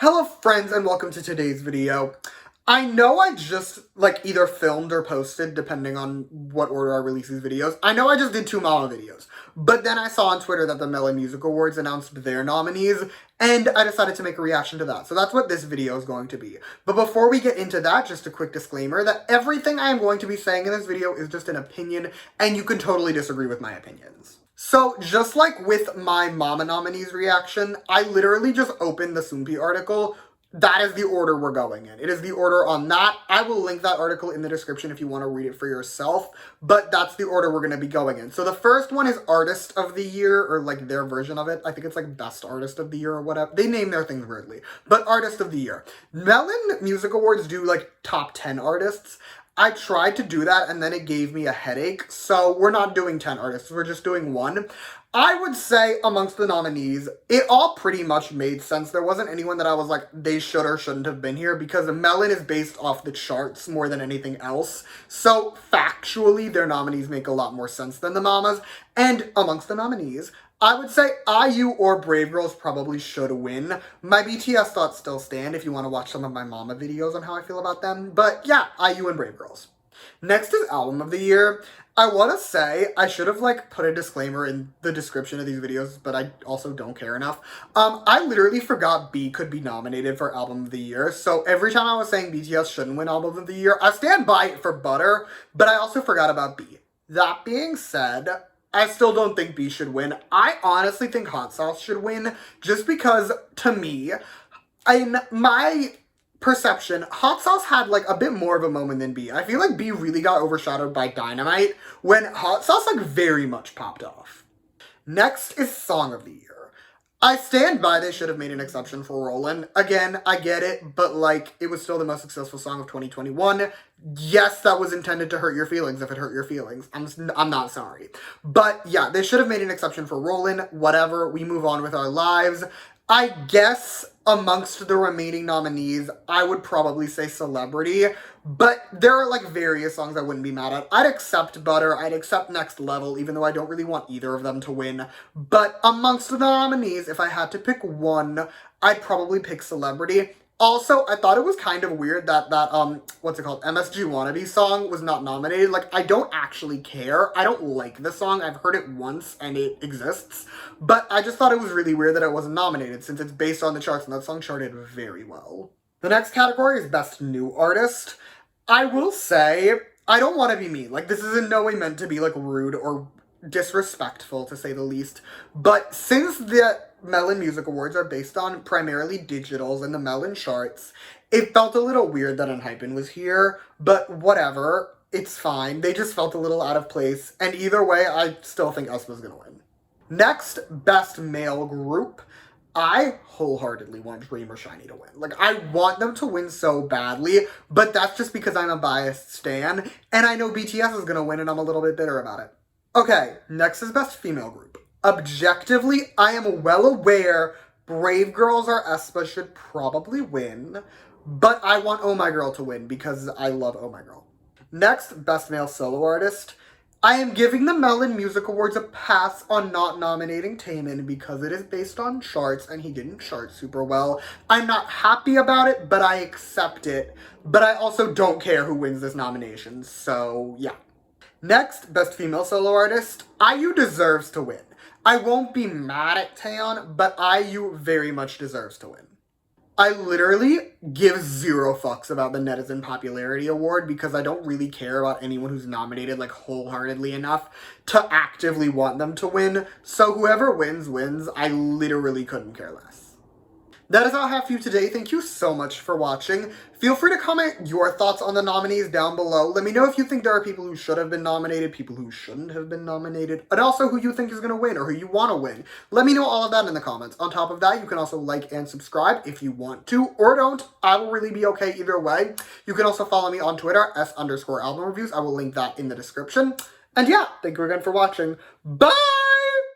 Hello friends and welcome to today's video. I know I just either filmed or posted depending on what order I release these videos. I know I just did two Mama videos, but then I saw on Twitter that the Melon Music Awards announced their nominees and I decided to make a reaction to that. So that's what this video is going to be. But before we get into that, just a quick disclaimer that everything I am going to be saying in this video is just an opinion and you can totally disagree with my opinions. So, just like with my Mama nominees reaction, I literally just opened the Soompi article. That is the order we're going in. It is the order on that. I will link that article in the description if you want to read it for yourself, but that's the order we're going to be going in. So the first one is Artist of the Year, or their version of it. I think it's Best Artist of the Year or whatever. They name their things weirdly, but Artist of the Year. Melon Music Awards do top 10 artists. I tried to do that and then it gave me a headache, so we're not doing 10 artists, we're just doing one. I would say amongst the nominees, it all pretty much made sense. There wasn't anyone that I was like, they should or shouldn't have been here, because Melon is based off the charts more than anything else. So factually, their nominees make a lot more sense than the Mamas. And amongst the nominees, I would say IU or Brave Girls probably should win. My BTS thoughts still stand if you want to watch some of my Mama videos on how I feel about them. But yeah, IU and Brave Girls. Next is Album of the Year. I want to say, I should have put a disclaimer in the description of these videos, but I also don't care enough. I literally forgot B could be nominated for Album of the Year, so every time I was saying BTS shouldn't win Album of the Year, I stand by it for Butter, but I also forgot about B. That being said, I still don't think B should win. I honestly think Hot Sauce should win, just because, to me, in my perception, Hot Sauce had a bit more of a moment than B. I feel like B really got overshadowed by Dynamite when Hot Sauce very much popped off. Next is Song of the Year. I stand by they should have made an exception for Rollin'. Again, I get it, but it was still the most successful song of 2021. Yes, that was intended to hurt your feelings if it hurt your feelings. I'm not sorry. But yeah, they should have made an exception for Rollin'. Whatever, we move on with our lives. I guess amongst the remaining nominees, I would probably say Celebrity, but there are various songs I wouldn't be mad at. I'd accept Butter, I'd accept Next Level, even though I don't really want either of them to win. But amongst the nominees, if I had to pick one, I'd probably pick Celebrity. Also, I thought it was kind of weird that what's it called, MSG Wannabe song was not nominated. I don't actually care. I don't like the song. I've heard it once and it exists. But I just thought it was really weird that it wasn't nominated since it's based on the charts and that song charted very well. The next category is Best New Artist. I will say, I don't want to be mean. This is in no way meant to be rude or disrespectful, to say the least. But since the Melon Music Awards are based on primarily digitals and the Melon charts, it felt a little weird that Unhypen was here, but whatever, it's fine. They just felt a little out of place, and either way, I still think us was gonna win. Next, Best Male Group. I wholeheartedly want Dream or Shiny to win. I want them to win so badly, but that's just because I'm a biased stan, and I know BTS is gonna win, and I'm a little bit bitter about it. Okay, next is Best Female Group. Objectively, I am well aware Brave Girls or aespa should probably win, but I want Oh My Girl to win because I love Oh My Girl. Next, Best Male Solo Artist. I am giving the Melon Music Awards a pass on not nominating Taemin because it is based on charts and he didn't chart super well. I'm not happy about it, but I accept it. But I also don't care who wins this nomination, so yeah. Next, Best Female Solo Artist. IU deserves to win. I won't be mad at Taeyeon, but IU very much deserves to win. I literally give zero fucks about the Netizen Popularity Award because I don't really care about anyone who's nominated wholeheartedly enough to actively want them to win. So whoever wins, wins. I literally couldn't care less. That is all I have for you today. Thank you so much for watching. Feel free to comment your thoughts on the nominees down below. Let me know if you think there are people who should have been nominated, people who shouldn't have been nominated, and also who you think is going to win or who you want to win. Let me know all of that in the comments. On top of that, you can also like and subscribe if you want to or don't. I will really be okay either way. You can also follow me on Twitter, @S_album reviews. I will link that in the description. And yeah, thank you again for watching. Bye!